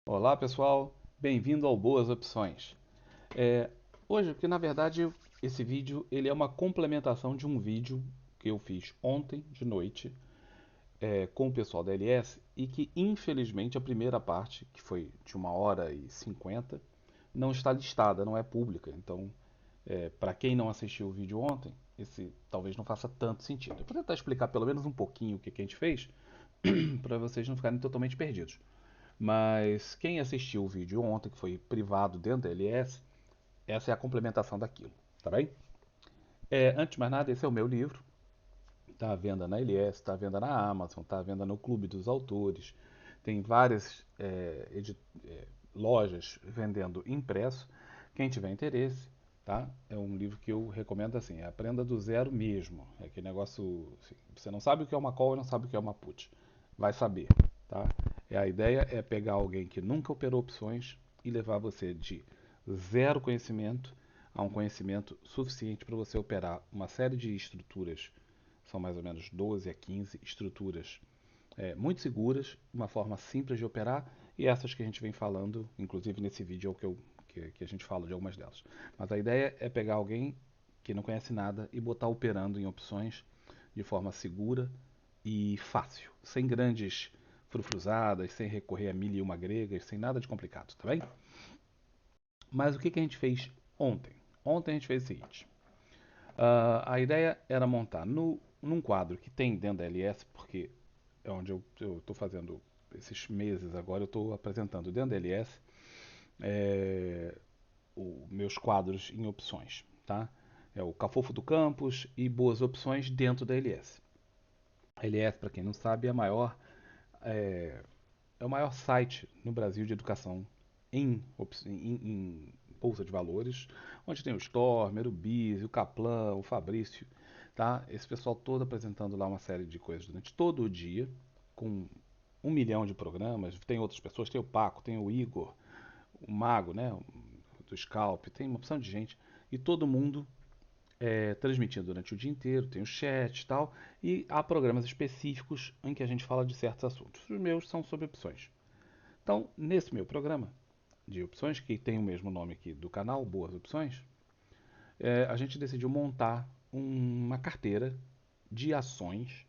Olá pessoal, bem-vindo ao Boas Opções. É, Hoje, porque na verdade esse vídeo ele é uma complementação de um vídeo que eu fiz ontem de noite com o pessoal da LS e que infelizmente a primeira parte, que foi de 1h50, não está listada, não é pública. Então, para quem não assistiu o vídeo ontem, esse talvez não faça tanto sentido. Eu vou tentar explicar pelo menos um pouquinho o que a gente fez para vocês não ficarem totalmente perdidos. Mas quem assistiu o vídeo ontem, que foi privado dentro da LS, essa é a complementação daquilo, tá bem? Antes de mais nada, esse é o meu livro. Está à venda na LS, está à venda na Amazon, está à venda no Clube dos Autores. Tem várias lojas vendendo impresso. Quem tiver interesse, tá? É um livro que eu recomendo assim, aprenda do zero mesmo. É aquele negócio, assim, você não sabe o que é uma call e não sabe o que é uma put. Vai saber, tá? A ideia é pegar alguém que nunca operou opções e levar você de zero conhecimento a um conhecimento suficiente para você operar uma série de estruturas, são mais ou menos 12 a 15 estruturas muito seguras, uma forma simples de operar, e essas que a gente vem falando, inclusive nesse vídeo é o que a gente fala de algumas delas. Mas a ideia é pegar alguém que não conhece nada e botar operando em opções de forma segura e fácil, sem grandes frufruzadas, sem recorrer a mil e uma gregas, sem nada de complicado, tá bem? Mas o que a gente fez ontem? Ontem a gente fez o seguinte: a ideia era montar num quadro que tem dentro da LS, porque é onde eu estou fazendo esses meses agora, eu estou apresentando dentro da LS é, meus quadros em opções, tá? É o Cafofo do Campus e Boas Opções dentro da LS. A LS, para quem não sabe, é, é o maior site no Brasil de educação em bolsa de valores, onde tem o Stormer, o Biz, o Kaplan, o Fabrício, tá? Esse pessoal todo apresentando lá uma série de coisas durante todo o dia, com 1 milhão de programas. Tem outras pessoas, tem o Paco, tem o Igor, o Mago, né? Do Scalp, tem uma opção de gente. E todo mundo transmitindo durante o dia inteiro, tem o chat e tal, e há programas específicos em que a gente fala de certos assuntos. Os meus são sobre opções. Então, nesse meu programa de opções, que tem o mesmo nome aqui do canal, Boas Opções, a gente decidiu montar uma carteira de ações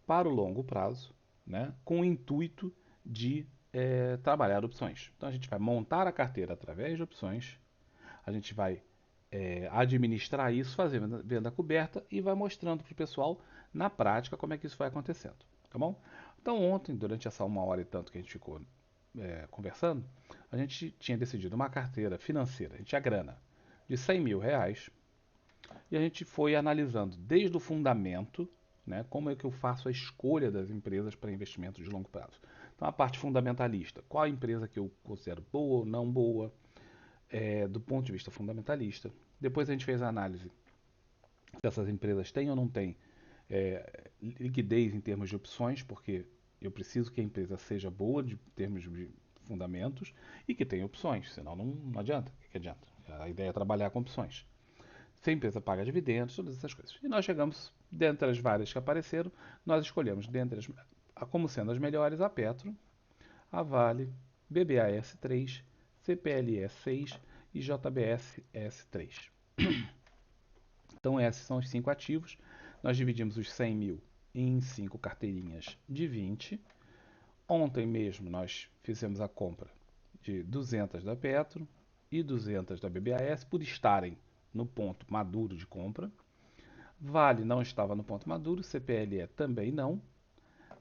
para o longo prazo, né, com o intuito de trabalhar opções. Então, a gente vai montar a carteira através de opções, a gente vai administrar isso, fazer venda coberta e vai mostrando para o pessoal na prática como é que isso vai acontecendo, tá bom? Então ontem, durante essa 1 hora e tanto que a gente ficou conversando, a gente tinha decidido uma carteira financeira, a gente tinha grana de 100 mil reais e a gente foi analisando desde o fundamento, né, como é que eu faço a escolha das empresas para investimento de longo prazo. Então a parte fundamentalista, qual a empresa que eu considero boa ou não boa, do ponto de vista fundamentalista. Depois a gente fez a análise se essas empresas têm ou não têm liquidez em termos de opções, porque eu preciso que a empresa seja boa em termos de fundamentos e que tenha opções, senão não adianta. O que adianta? A ideia é trabalhar com opções. Se a empresa paga dividendos, todas essas coisas. E nós chegamos, dentre as várias que apareceram, nós escolhemos, dentre como sendo as melhores, a Petro, a Vale, BBAS 3, CPLS 6 e JBS-S3. Então, esses são os 5 ativos. Nós dividimos os 100 mil em 5 carteirinhas de 20. Ontem mesmo nós fizemos a compra de 200 da Petro e 200 da BBAS por estarem no ponto maduro de compra. Vale não estava no ponto maduro, CPLE também não.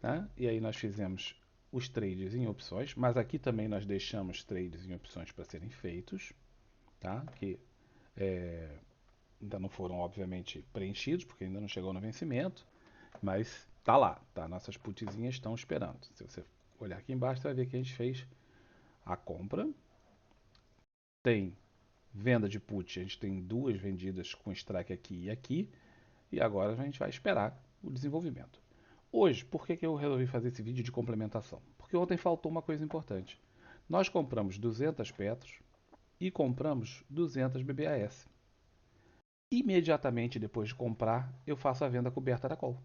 Né? E aí nós fizemos os trades em opções, mas aqui também nós deixamos trades em opções para serem feitos, tá? Que ainda não foram, obviamente, preenchidos, porque ainda não chegou no vencimento, mas tá lá, tá? Nossas putzinhas estão esperando. Se você olhar aqui embaixo, você vai ver que a gente fez a compra. Tem venda de put, a gente tem duas vendidas com strike aqui e aqui, e agora a gente vai esperar o desenvolvimento. Hoje, por que eu resolvi fazer esse vídeo de complementação? Porque ontem faltou uma coisa importante. Nós compramos 200 Petros e compramos 200 BBAS. Imediatamente depois de comprar, eu faço a venda coberta da call.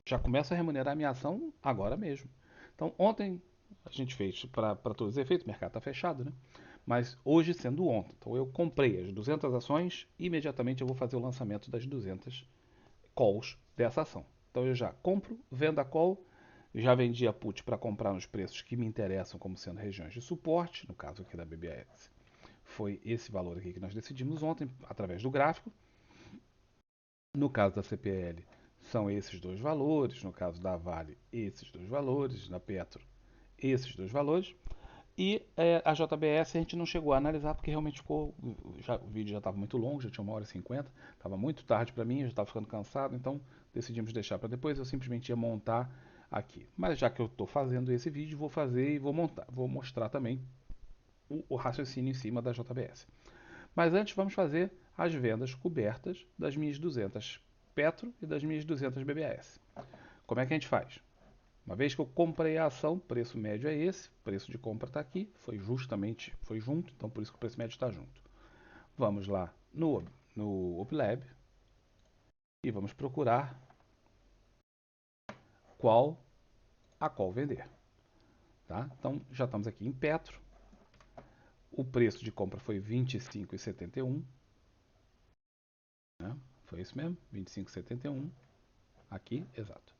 Já começo a remunerar a minha ação agora mesmo. Então, ontem A gente fez para todos os efeitos, o mercado está fechado, né? Mas hoje sendo ontem. Então eu comprei as 200 ações, imediatamente eu vou fazer o lançamento das 200 calls dessa ação. Então eu já compro, vendo a call, já vendi a put para comprar nos preços que me interessam como sendo regiões de suporte, no caso aqui da BBS. Foi esse valor aqui que nós decidimos ontem, através do gráfico. No caso da CPL, são esses dois valores. No caso da Vale, esses dois valores. Na Petro, esses dois valores. E a JBS a gente não chegou a analisar porque realmente ficou. O vídeo já estava muito longo, já tinha 1h50, estava muito tarde para mim, eu já estava ficando cansado, então decidimos deixar para depois. Eu simplesmente ia montar aqui. Mas já que eu estou fazendo esse vídeo, vou fazer e vou montar. Vou mostrar também o raciocínio em cima da JBS. Mas antes vamos fazer as vendas cobertas das minhas 200 Petro e das minhas 200 BBS. Como é que a gente faz? Uma vez que eu comprei a ação, o preço médio é esse, o preço de compra está aqui, foi junto, então por isso que o preço médio está junto. Vamos lá no UpLab e vamos procurar qual vender. Tá? Então já estamos aqui em Petro, o preço de compra foi 25,71, né? Foi isso mesmo, 25,71, aqui, exato.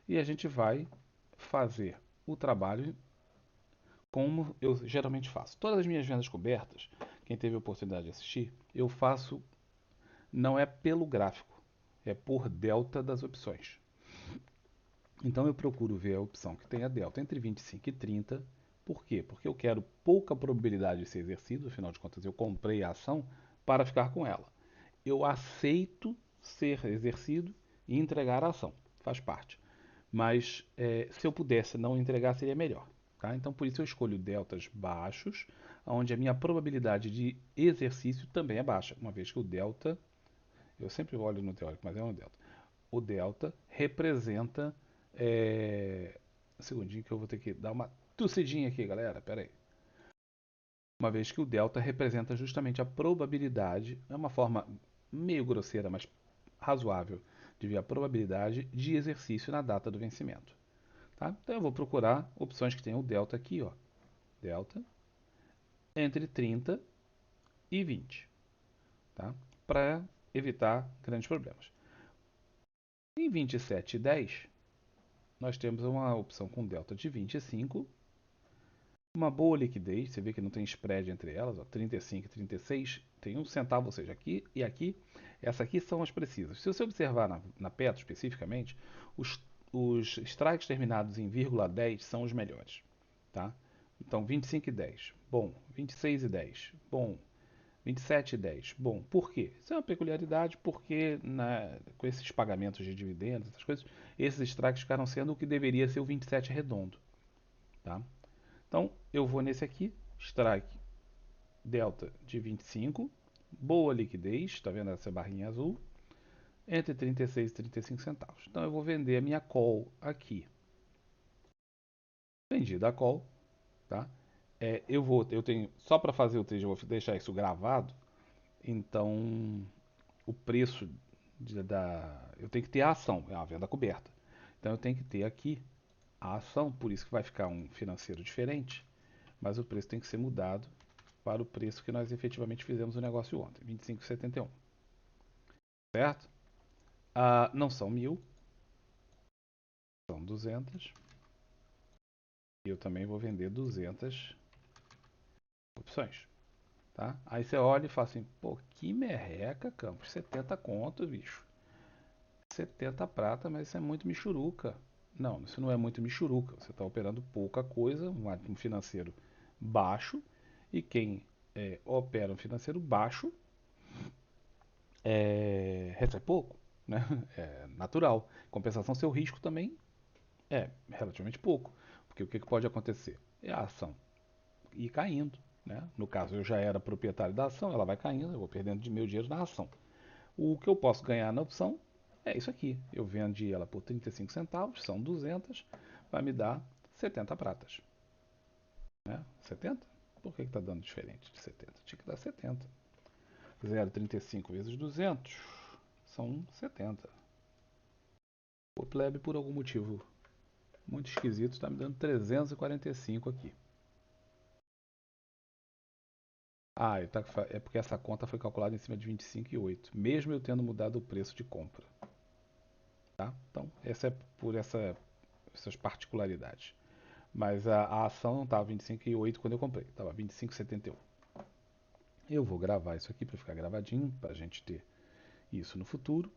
E a gente vai fazer o trabalho como eu geralmente faço. Todas as minhas vendas cobertas, quem teve a oportunidade de assistir, eu faço não é pelo gráfico, é por delta das opções. Então eu procuro ver a opção que tem a delta entre 25 e 30. Por quê? Porque eu quero pouca probabilidade de ser exercido, afinal de contas eu comprei a ação para ficar com ela. Eu aceito ser exercido e entregar a ação, faz parte. Mas se eu pudesse não entregar, seria melhor. Tá? Então, por isso eu escolho deltas baixos, onde a minha probabilidade de exercício também é baixa, uma vez que o delta, eu sempre olho no teórico, mas é um delta. O delta representa. Um segundinho que eu vou ter que dar uma tossidinha aqui, galera. Pera aí. Uma vez que o delta representa justamente a probabilidade, é uma forma meio grosseira, mas razoável, de ver a probabilidade de exercício na data do vencimento. Tá? Então eu vou procurar opções que tenham o delta aqui, ó. Delta entre 30 e 20, tá? Para evitar grandes problemas. Em 27 e 10, nós temos uma opção com delta de 25, uma boa liquidez, você vê que não tem spread entre elas, ó, 35 e 36, tem 1 centavo, ou seja, aqui e aqui, essa aqui são as precisas. Se você observar na Petro especificamente, os strikes terminados em vírgula 10 são os melhores, tá? Então 25 e 10, bom, 26 e 10, bom, 27 e 10, bom. Por quê? Isso é uma peculiaridade porque com esses pagamentos de dividendos, essas coisas, esses strikes ficaram sendo o que deveria ser o 27 redondo, tá? Então, eu vou nesse aqui, strike delta de 25, boa liquidez, está vendo essa barrinha azul? Entre 36 e 35 centavos. Então, eu vou vender a minha call aqui. Vendida a call, tá? Eu tenho, só para fazer o trade, eu vou deixar isso gravado, então o preço eu tenho que ter a ação, é uma venda coberta. Então, eu tenho que ter aqui a ação, por isso que vai ficar um financeiro diferente, mas o preço tem que ser mudado para o preço que nós efetivamente fizemos o negócio ontem, 25,71. Certo? Não são 1.000, são 200. E eu também vou vender 200 opções. Tá? Aí você olha e fala assim, pô, que merreca, Campos, 70 conto, bicho. 70 prata, mas isso é muito michuruca. Não, isso não é muito michuruca. Você está operando pouca coisa, um financeiro baixo, e quem opera um financeiro baixo recebe pouco, né? É natural. Em compensação, seu risco também é relativamente pouco, porque o que pode acontecer? É a ação ir caindo, né? No caso, eu já era proprietário da ação, ela vai caindo, eu vou perdendo de meu dinheiro na ação. O que eu posso ganhar na opção é isso aqui. Eu vendi ela por 35 centavos, são 200, vai me dar 70 pratas. Né? 70? Por que está dando diferente de 70? Tinha que dar 70. 0,35 vezes 200 são 70. O plebe, por algum motivo, Muito esquisito, está me dando 345 aqui. Ah, é porque essa conta foi calculada em cima de 25,8, mesmo eu tendo mudado o preço de compra. Tá? Então, essa é por essas particularidades. Mas a ação não estava 25,8 quando eu comprei, estava 25,71. Eu vou gravar isso aqui para ficar gravadinho, para a gente ter isso no futuro.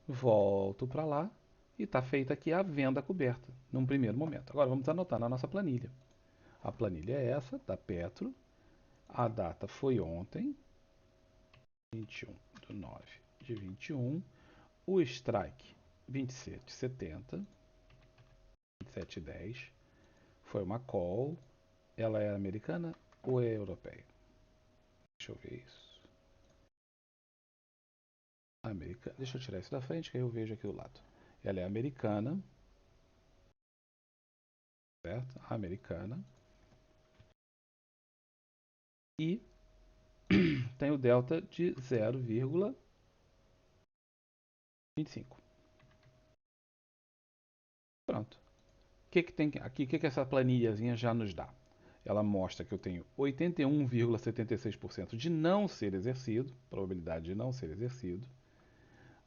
Volto para lá e está feita aqui a venda coberta, num primeiro momento. Agora vamos anotar na nossa planilha. A planilha é essa, da Petro. A data foi ontem, 21/9/21. O strike, 27,70, 27,10. Foi uma call. Ela é americana ou é europeia? Deixa eu ver isso. Americana. Deixa eu tirar isso da frente que aí eu vejo aqui do lado. Ela é americana, certo? Americana. E tem o delta de 0,25. Pronto. O que, que tem aqui? O que, que essa planilhazinha já nos dá? Ela mostra que eu tenho 81,76% de não ser exercido, probabilidade de não ser exercido.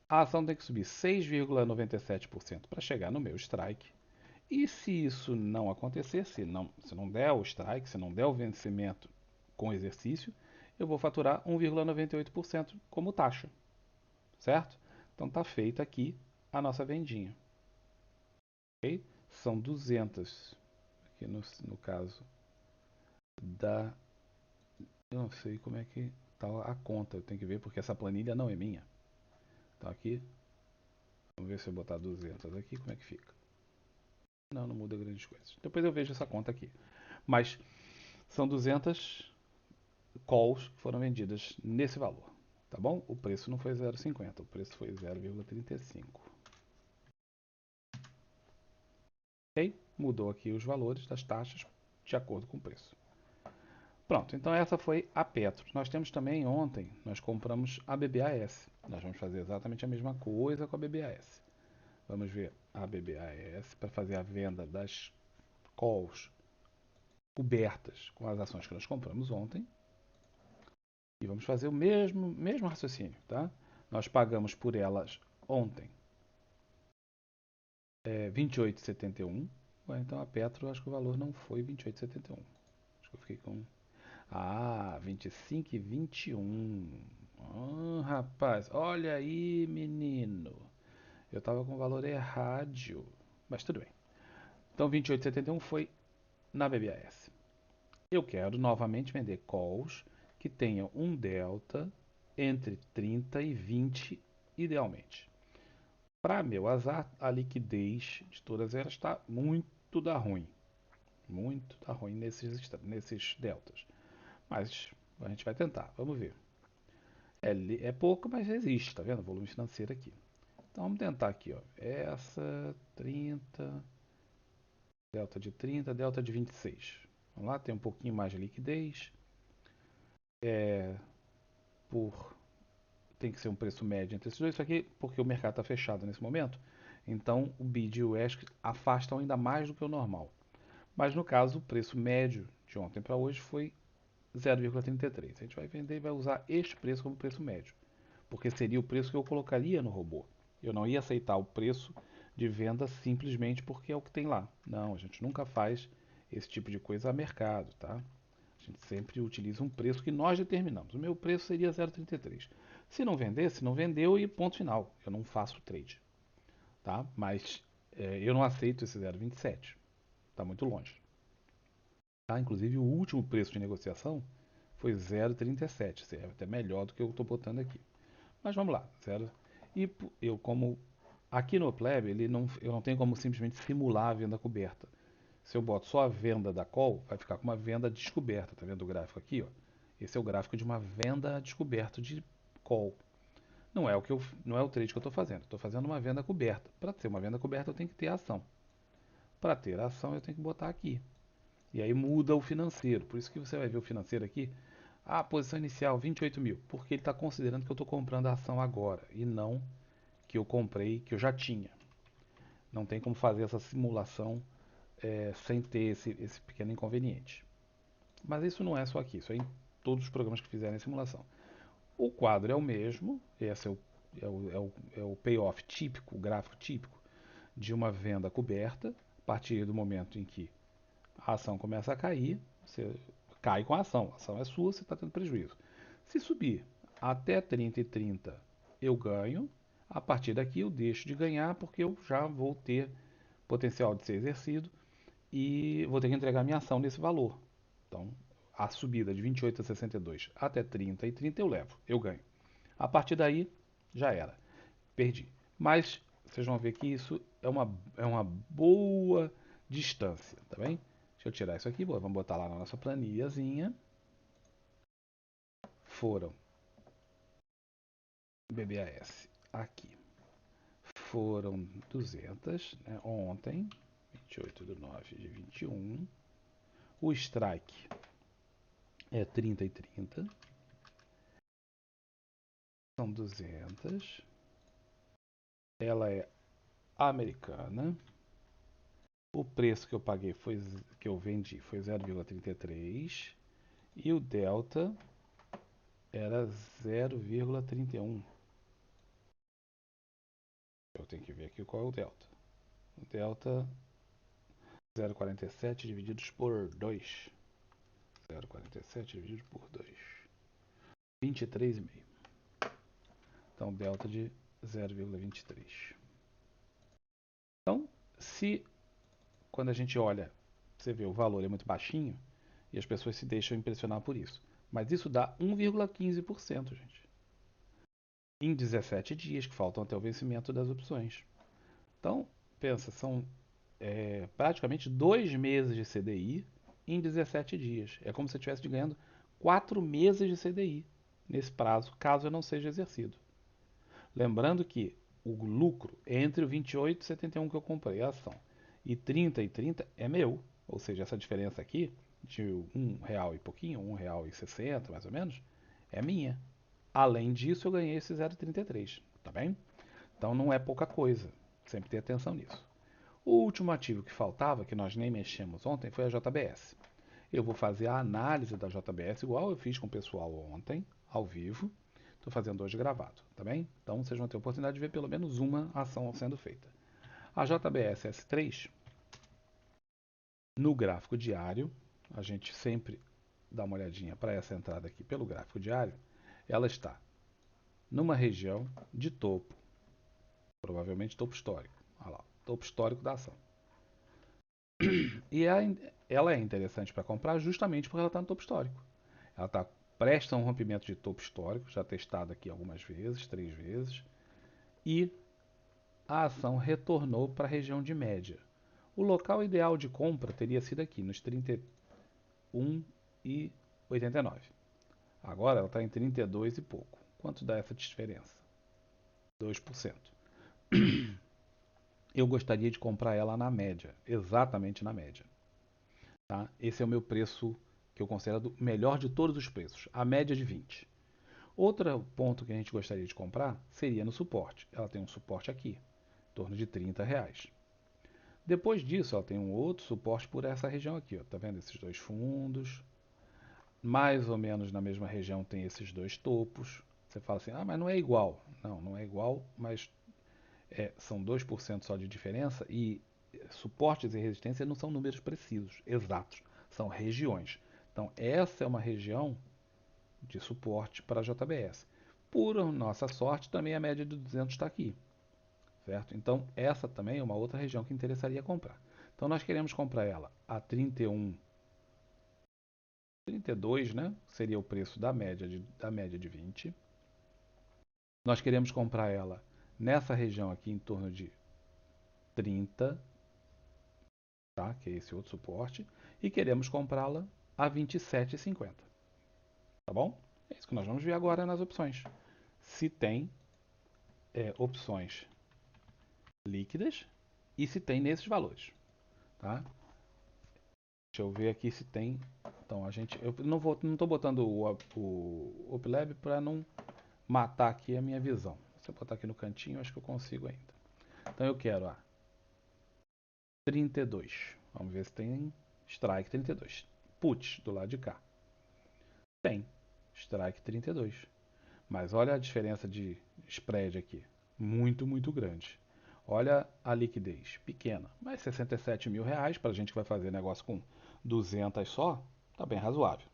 A ação tem que subir 6,97% para chegar no meu strike. E se isso não acontecer, se não der o strike, se não der o vencimento com exercício, eu vou faturar 1,98% como taxa, certo? Então está feita aqui a nossa vendinha. Okay? São 200, aqui no caso da... Eu não sei como é que está a conta, eu tenho que ver porque essa planilha não é minha. Então aqui, vamos ver se eu botar 200 aqui, como é que fica. Não, não muda grandes coisas. Depois eu vejo essa conta aqui. Mas são 200 calls que foram vendidas nesse valor. Tá bom? O preço não foi 0,50, o preço foi 0,35. Ok? Mudou aqui os valores das taxas de acordo com o preço. Pronto, então essa foi a Petro. Nós temos também ontem, nós compramos a BBAS. Nós vamos fazer exatamente a mesma coisa com a BBAS. Vamos ver a BBAS para fazer a venda das calls cobertas com as ações que nós compramos ontem. E vamos fazer o mesmo raciocínio, tá? Nós pagamos por elas ontem 28,71. Então a Petro, acho que o valor não foi 28,71. Acho que eu fiquei com... Ah, 25,21. Rapaz, olha aí, menino. Eu tava com o valor errado. Mas tudo bem. Então 28,71 foi na BBAS. Eu quero novamente vender calls que tenham um delta entre 30 e 20, idealmente. Para meu azar, a liquidez de todas elas está muito da ruim. Muito da ruim nesses deltas. Mas a gente vai tentar, vamos ver. É pouco, mas existe, tá vendo? O volume financeiro aqui. Então vamos tentar aqui, ó. Essa 30, delta de 30, delta de 26. Vamos lá, tem um pouquinho mais de liquidez. Por Tem que ser um preço médio entre esses dois, isso aqui porque o mercado está fechado nesse momento. Então o bid e o ask afastam ainda mais do que o normal. Mas no caso, o preço médio de ontem para hoje foi 0,33. A gente vai vender e vai usar este preço como preço médio, porque seria o preço que eu colocaria no robô. Eu não ia aceitar o preço de venda simplesmente porque é o que tem lá. Não, a gente nunca faz esse tipo de coisa a mercado, tá? A gente sempre utiliza um preço que nós determinamos. O meu preço seria 0,33. Se não vender, se não vendeu e ponto final. Eu não faço trade, tá? Mas eu não aceito esse 0,27. Está muito longe. Tá? Inclusive o último preço de negociação foi 0,37. É até melhor do que eu estou botando aqui. Mas vamos lá, zero. E eu como aqui no Pleb, eu não tenho como simplesmente simular a venda coberta. Se eu boto só a venda da call, vai ficar com uma venda descoberta. Tá vendo o gráfico aqui, ó? Esse é o gráfico de uma venda descoberta de call. Não é o trade que eu estou fazendo. Estou fazendo uma venda coberta. Para ter uma venda coberta, eu tenho que ter ação. Para ter ação, eu tenho que botar aqui. E aí muda o financeiro. Por isso que você vai ver o financeiro aqui. A posição inicial, 28 mil. Porque ele está considerando que eu estou comprando a ação agora. E não que eu comprei, que eu já tinha. Não tem como fazer essa simulação sem ter esse pequeno inconveniente. Mas isso não é só aqui, isso é em todos os programas que fizerem simulação. O quadro é o mesmo, esse é o payoff típico, o gráfico típico de uma venda coberta. A partir do momento em que a ação começa a cair, você cai com a ação é sua, você está tendo prejuízo. Se subir até 30 e 30, eu ganho. A partir daqui eu deixo de ganhar porque eu já vou ter potencial de ser exercido e vou ter que entregar minha ação nesse valor. Então, a subida de 28 a 62 até 30 e 30 eu levo, eu ganho. A partir daí, já era, perdi. Mas vocês vão ver que isso é uma boa distância, tá bem? Deixa eu tirar isso aqui, vamos botar lá na nossa planilhazinha. Foram BBAS aqui. Foram 200, né, ontem, 28 de 9 de 21. O strike é 30 e 30. São 200. Ela é americana. O preço que eu paguei que eu vendi foi 0,33 e o delta era 0,31. Eu tenho que ver aqui qual é o delta. O delta 0,47 divididos por 2. 0,47 dividido por 2. 23,5. Então, delta de 0,23. Então, se quando a gente olha, você vê o valor é muito baixinho e as pessoas se deixam impressionar por isso. Mas isso dá 1,15%, gente. Em 17 dias, que faltam até o vencimento das opções. Então, pensa, são praticamente 2 meses de CDI em 17 dias. É como se eu estivesse ganhando 4 meses de CDI nesse prazo, caso eu não seja exercido. Lembrando que o lucro entre o 28 e 71 que eu comprei a ação e 30 e 30 é meu. Ou seja, essa diferença aqui de R$ 1 e pouquinho, R$ 1,60 mais ou menos, é minha. Além disso, eu ganhei esse 0,33, tá bem? Então não é pouca coisa. Sempre ter atenção nisso. O último ativo que faltava, que nós nem mexemos ontem, foi a JBS. Eu vou fazer a análise da JBS igual eu fiz com o pessoal ontem, ao vivo. Estou fazendo hoje gravado, tá bem? Então vocês vão ter a oportunidade de ver pelo menos uma ação sendo feita. A JBS S3, no gráfico diário, a gente sempre dá uma olhadinha para essa entrada aqui pelo gráfico diário, ela está numa região de topo, provavelmente topo histórico. Olha lá, topo histórico da ação. E ela é interessante para comprar justamente porque ela está no topo histórico. Ela está prestes a um rompimento de topo histórico, já testado aqui algumas vezes, 3 vezes, e a ação retornou para a região de média. O local ideal de compra teria sido aqui, nos 31,89. Agora ela está em 32 e pouco. Quanto dá essa diferença? 2%. Eu gostaria de comprar ela na média, exatamente na média. Tá? Esse é o meu preço que eu considero o melhor de todos os preços, a média de 20. Outro ponto que a gente gostaria de comprar seria no suporte. Ela tem um suporte aqui, em torno de R$ 30. Depois disso, ela tem um outro suporte por essa região aqui. Ó. Tá vendo esses dois fundos? Mais ou menos na mesma região tem esses dois topos. Você fala assim, ah, mas não é igual. Não, não é igual, mas são 2% só de diferença e suportes e resistência não são números precisos, exatos, são regiões. Então, essa é uma região de suporte para a JBS. Por nossa sorte, também a média de 200 está aqui, certo? Então, essa também é uma outra região que interessaria comprar. Então, nós queremos comprar ela a 31, 32, né? Seria o preço da média de 20. Nós queremos comprar ela nessa região aqui em torno de 30, tá? Que é esse outro suporte, e queremos comprá-la a 27,50. Tá bom? É isso que nós vamos ver agora nas opções. Se tem opções líquidas e se tem nesses valores, tá? Deixa eu ver aqui se tem. Então eu não estou botando o UpLab para não matar aqui a minha visão. Se eu botar aqui no cantinho, acho que eu consigo ainda. Então eu quero a 32. Vamos ver se tem strike 32. Put do lado de cá. Tem strike 32. Mas olha a diferença de spread aqui. Muito, muito grande. Olha a liquidez. Pequena. Mas 67 mil reais para a gente que vai fazer negócio com 200 só, tá bem razoável.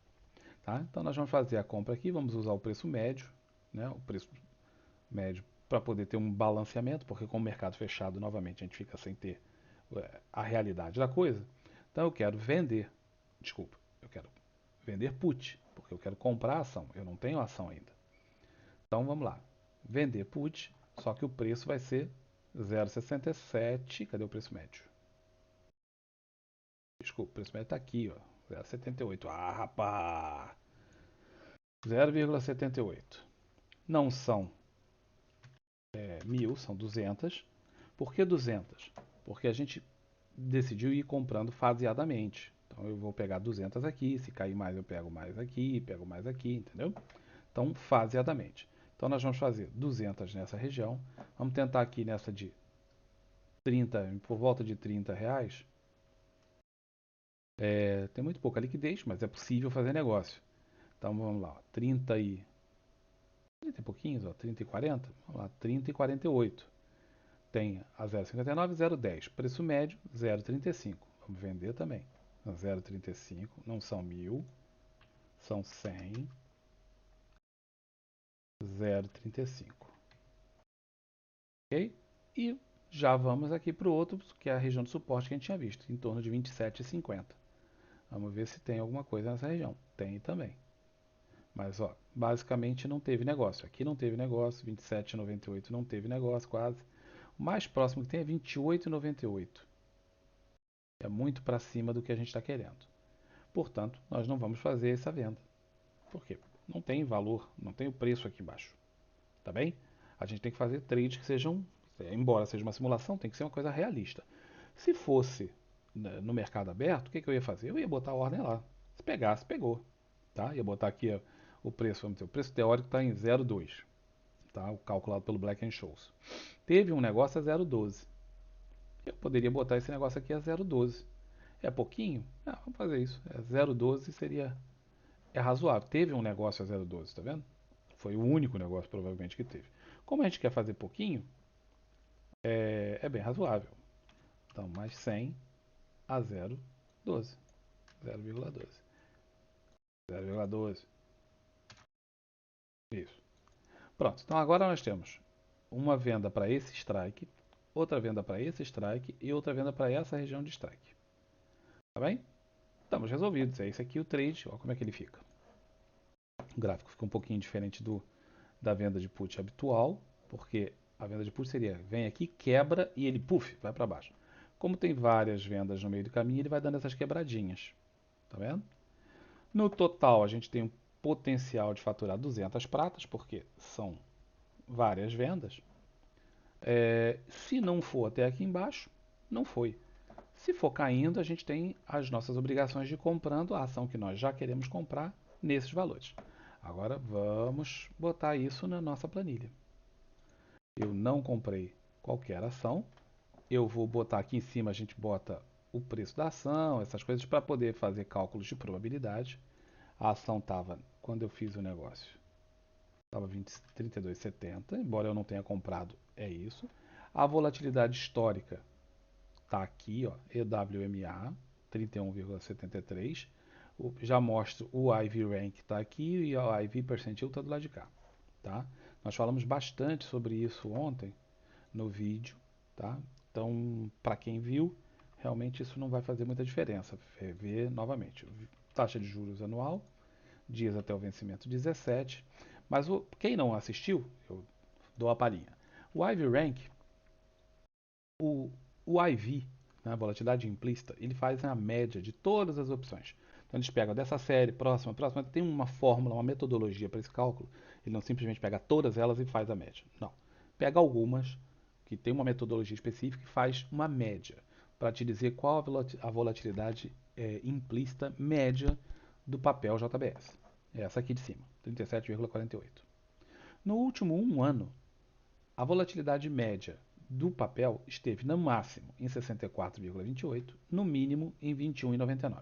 Tá? Então nós vamos fazer a compra aqui. Vamos usar o preço médio. Né? O preço médio para poder ter um balanceamento. Porque com o mercado fechado, novamente, a gente fica sem ter a realidade da coisa. Então eu quero vender. Desculpa. Eu quero vender put. Porque eu quero comprar a ação. Eu não tenho ação ainda. Então vamos lá. Vender put, só que o preço vai ser 0,67. Cadê o preço médio? Desculpa, o preço médio está aqui, ó. 0,78. Ah, rapaz! 0,78. Não são 1.000, são 200. Por que 200? Porque a gente decidiu ir comprando faseadamente. Então eu vou pegar 200 aqui, se cair mais eu pego mais aqui, entendeu? Então faseadamente. Então nós vamos fazer 200 nessa região. Vamos tentar aqui nessa de 30, por volta de 30 reais. Tem muito pouca liquidez, mas é possível fazer negócio. Então vamos lá, 30 e pouquinhos, ó, 30 e 40. Vamos lá, 30 e 48. Tem a 0,59 e 0,10. Preço médio, 0,35. Vamos vender também. 0,35, não são 1.000, são 100. 0,35. Ok? E já vamos aqui para o outro, que é a região de suporte que a gente tinha visto, em torno de 27,50. Vamos ver se tem alguma coisa nessa região. Tem também. Mas, ó, basicamente não teve negócio. Aqui não teve negócio, 27,98 não teve negócio quase. O mais próximo que tem é 28,98. É muito para cima do que a gente está querendo. Portanto, nós não vamos fazer essa venda. Por quê? Não tem valor, não tem o preço aqui embaixo. Tá bem? A gente tem que fazer trades que sejam, embora seja uma simulação, tem que ser uma coisa realista. Se fosse no mercado aberto, o que eu ia fazer? Eu ia botar a ordem lá. Se pegasse, pegou. Tá? Ia botar aqui ó, o preço, vamos dizer, o preço teórico está em 0,2, tá? O calculado pelo Black Scholes. Teve um negócio a 0,12. Eu poderia botar esse negócio aqui a 0,12. É pouquinho? Ah, vamos fazer isso. 0,12 seria razoável. Teve um negócio a 0,12, tá vendo? Foi o único negócio provavelmente que teve. Como a gente quer fazer pouquinho, é bem razoável. Então, mais 100 a 0,12. 0,12. 0,12. Isso. Pronto. Então agora nós temos uma venda para esse strike, outra venda para esse strike e outra venda para essa região de strike. Tá bem? Estamos resolvidos. É esse aqui o trade. Olha como é que ele fica. O gráfico fica um pouquinho diferente da venda de put habitual, porque a venda de put seria vem aqui, quebra e ele, puf, vai para baixo. Como tem várias vendas no meio do caminho, ele vai dando essas quebradinhas. Tá vendo? No total, a gente tem um potencial de faturar 200 pratas, porque são várias vendas. Se não for até aqui embaixo, não foi. Se for caindo, a gente tem as nossas obrigações de comprando a ação que nós já queremos comprar nesses valores. Agora vamos botar isso na nossa planilha. Eu não comprei qualquer ação. Eu vou botar aqui em cima, a gente bota o preço da ação, essas coisas, para poder fazer cálculos de probabilidade. A ação estava, quando eu fiz o negócio, estava 32,70, embora eu não tenha comprado, é isso. A volatilidade histórica está aqui, ó, EWMA, 31,73. Já mostro o IV Rank está aqui e o IV Percentil está do lado de cá. Tá? Nós falamos bastante sobre isso ontem no vídeo. Tá? Então, para quem viu, realmente isso não vai fazer muita diferença. Ver novamente. Taxa de juros anual, dias até o vencimento 17. Mas quem não assistiu, eu dou a palhinha. O IV Rank, o, o IV, né, a volatilidade implícita, ele faz a média de todas as opções. Então eles pegam dessa série, próxima, tem uma fórmula, uma metodologia para esse cálculo. Ele não simplesmente pega todas elas e faz a média. Não. Pega algumas que tem uma metodologia específica e faz uma média para te dizer qual a volatilidade implícita média do papel JBS. É essa aqui de cima, 37,48. No último um ano, a volatilidade média do papel esteve no máximo em 64,28, no mínimo em 21,99.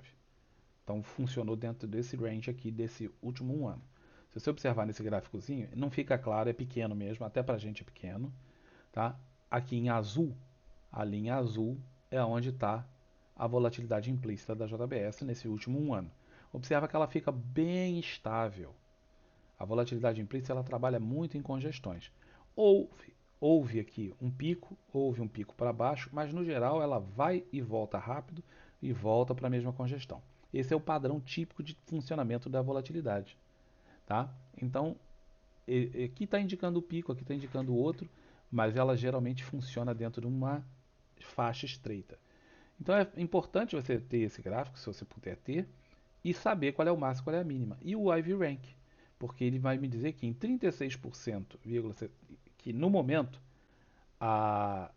Então funcionou dentro desse range aqui, desse último um ano. Se você observar nesse gráficozinho, não fica claro, é pequeno mesmo, até para a gente é pequeno. Tá? Aqui em azul, a linha azul é onde está a volatilidade implícita da JBS nesse último um ano. Observa que ela fica bem estável. A volatilidade implícita ela trabalha muito em congestões. Houve aqui houve um pico para baixo, mas no geral ela vai e volta rápido e volta para a mesma congestão. Esse é o padrão típico de funcionamento da volatilidade. Tá? Então, aqui está indicando o pico, aqui está indicando o outro, mas ela geralmente funciona dentro de uma faixa estreita. Então é importante você ter esse gráfico, se você puder ter, e saber qual é o máximo e qual é a mínima. E o IV Rank, porque ele vai me dizer que em 36%, que no momento, a,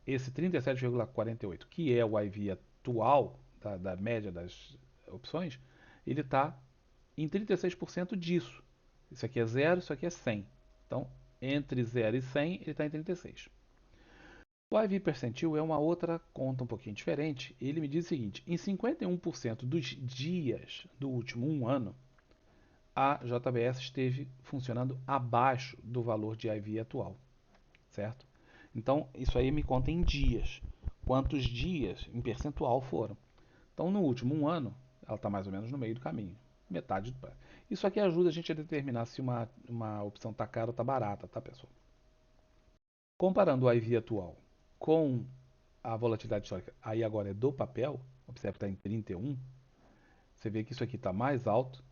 esse 37,48, que é o IV atual, da média das opções, ele está em 36% disso. Isso aqui é 0, isso aqui é 100. Então, entre 0 e 100, ele está em 36. O IV percentil é uma outra conta um pouquinho diferente. Ele me diz o seguinte: em 51% dos dias do último um ano, a JBS esteve funcionando abaixo do valor de IV atual, certo? Então, isso aí me conta em dias. Quantos dias em percentual foram? Então, no último um ano, ela está mais ou menos no meio do caminho. Metade do preço. Isso aqui ajuda a gente a determinar se uma opção está cara ou está barata, tá, pessoal? Comparando o IV atual com a volatilidade histórica, aí agora é do papel, observe que está em 31, você vê que isso aqui está mais alto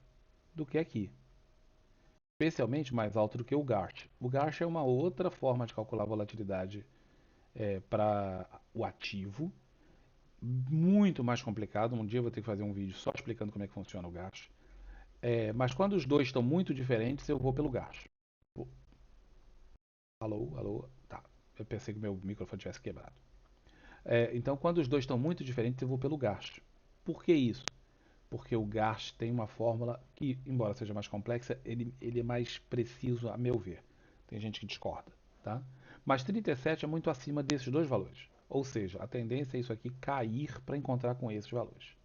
do que aqui. Especialmente mais alto do que o GARCH. O GARCH é uma outra forma de calcular a volatilidade para o ativo, muito mais complicado. Um dia eu vou ter que fazer um vídeo só explicando como é que funciona o GARCH. Mas quando os dois estão muito diferentes, eu vou pelo GARCH. Alô, alô, tá. Eu pensei que meu microfone tivesse quebrado. Então, quando os dois estão muito diferentes, eu vou pelo GARCH. Por que isso? Porque o GARCH tem uma fórmula que, embora seja mais complexa, ele é mais preciso, a meu ver. Tem gente que discorda, tá? Mas 37 é muito acima desses dois valores. Ou seja, a tendência é isso aqui cair para encontrar com esses valores.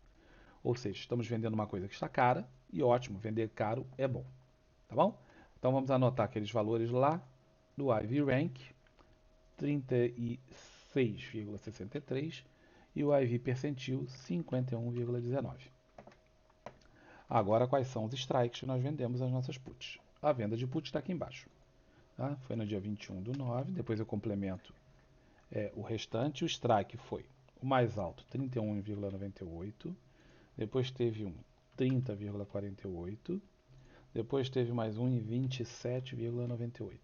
Ou seja, estamos vendendo uma coisa que está cara e ótimo, vender caro é bom, tá bom? Então vamos anotar aqueles valores lá do IV Rank, 36,63 e o IV Percentil 51,19. Agora, quais são os strikes que nós vendemos as nossas puts? A venda de put está aqui embaixo. Tá? Foi no dia 21/9. Depois eu complemento o restante. O strike foi o mais alto, 31,98. Depois teve um 30,48. Depois teve mais um em 27,98.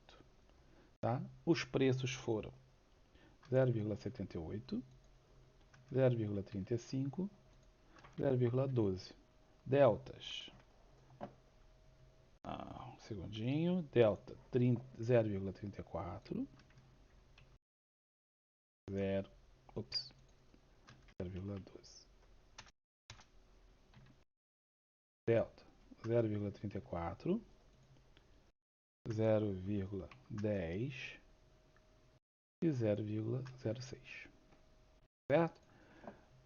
Tá? Os preços foram 0,78, 0,35, 0,12. Deltas. Um segundinho. Delta 0,34. 0, ops, 0,12. Delta 0,34. 0,10 e 0,06. Certo?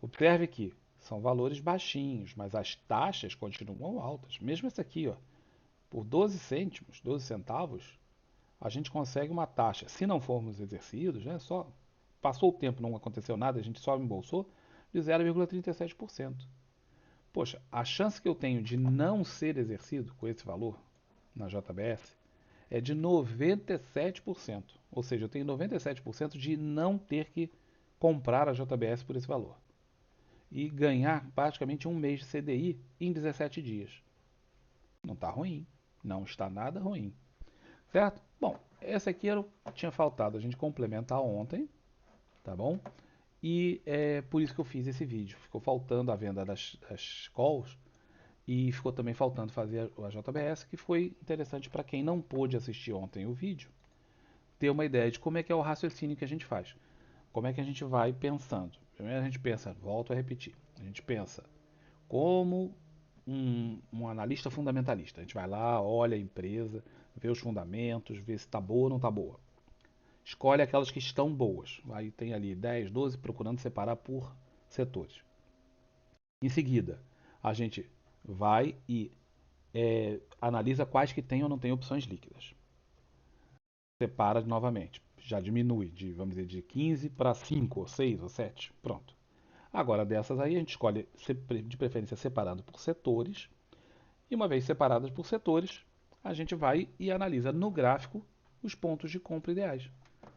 Observe que são valores baixinhos, mas as taxas continuam altas. Mesmo esse aqui, ó, por 12 cêntimos, 12 centavos, a gente consegue uma taxa, se não formos exercidos, né, só passou o tempo, não aconteceu nada, a gente só embolsou, de 0,37%. Poxa, a chance que eu tenho de não ser exercido com esse valor na JBS é de 97%. Ou seja, eu tenho 97% de não ter que comprar a JBS por esse valor. E ganhar praticamente um mês de CDI em 17 dias. Não está ruim. Não está nada ruim. Certo? Bom, esse aqui era o que tinha faltado a gente complementar ontem. Tá bom? E é por isso que eu fiz esse vídeo. Ficou faltando a venda das calls e ficou também faltando fazer a JBS, que foi interessante para quem não pôde assistir ontem o vídeo, ter uma ideia de como é que é o raciocínio que a gente faz. Como é que a gente vai pensando. Primeiro a gente pensa, volto a repetir, a gente pensa como um analista fundamentalista. A gente vai lá, olha a empresa, vê os fundamentos, vê se está boa ou não está boa. escolhe aquelas que estão boas. Aí tem ali 10, 12, procurando separar por setores. Em seguida, a gente vai e analisa quais que tem ou não tem opções líquidas. Separa novamente. Já diminui de, vamos dizer, de 15 para 5, ou 6, ou 7. Pronto. Agora, dessas aí, a gente escolhe, de preferência, separando por setores. E uma vez separadas por setores, a gente vai e analisa no gráfico os pontos de compra ideais.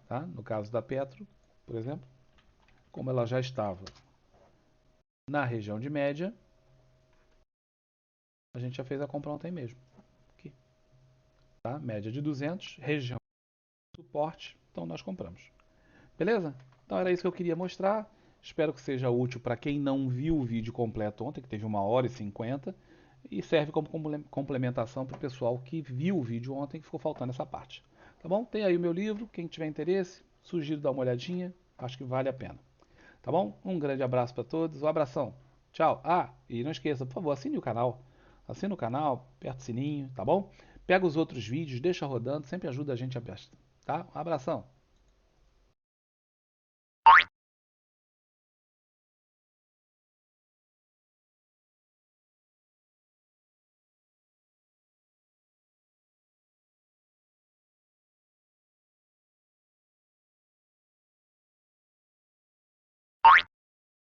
Tá? No caso da Petro, por exemplo, como ela já estava na região de média, a gente já fez a compra ontem mesmo. Aqui, tá? Média de 200, região de suporte, então nós compramos. Beleza? Então era isso que eu queria mostrar. Espero que seja útil para quem não viu o vídeo completo ontem, que teve 1h50, e serve como complementação para o pessoal que viu o vídeo ontem, que ficou faltando essa parte. Tá bom? Tem aí o meu livro, quem tiver interesse, sugiro dar uma olhadinha, acho que vale a pena. Tá bom? Um grande abraço para todos, um abração. Tchau. Ah, e não esqueça, por favor, assine o canal. Assine o canal, aperta o sininho, tá bom? Pega os outros vídeos, deixa rodando, sempre ajuda a gente a... Tá? Um abração.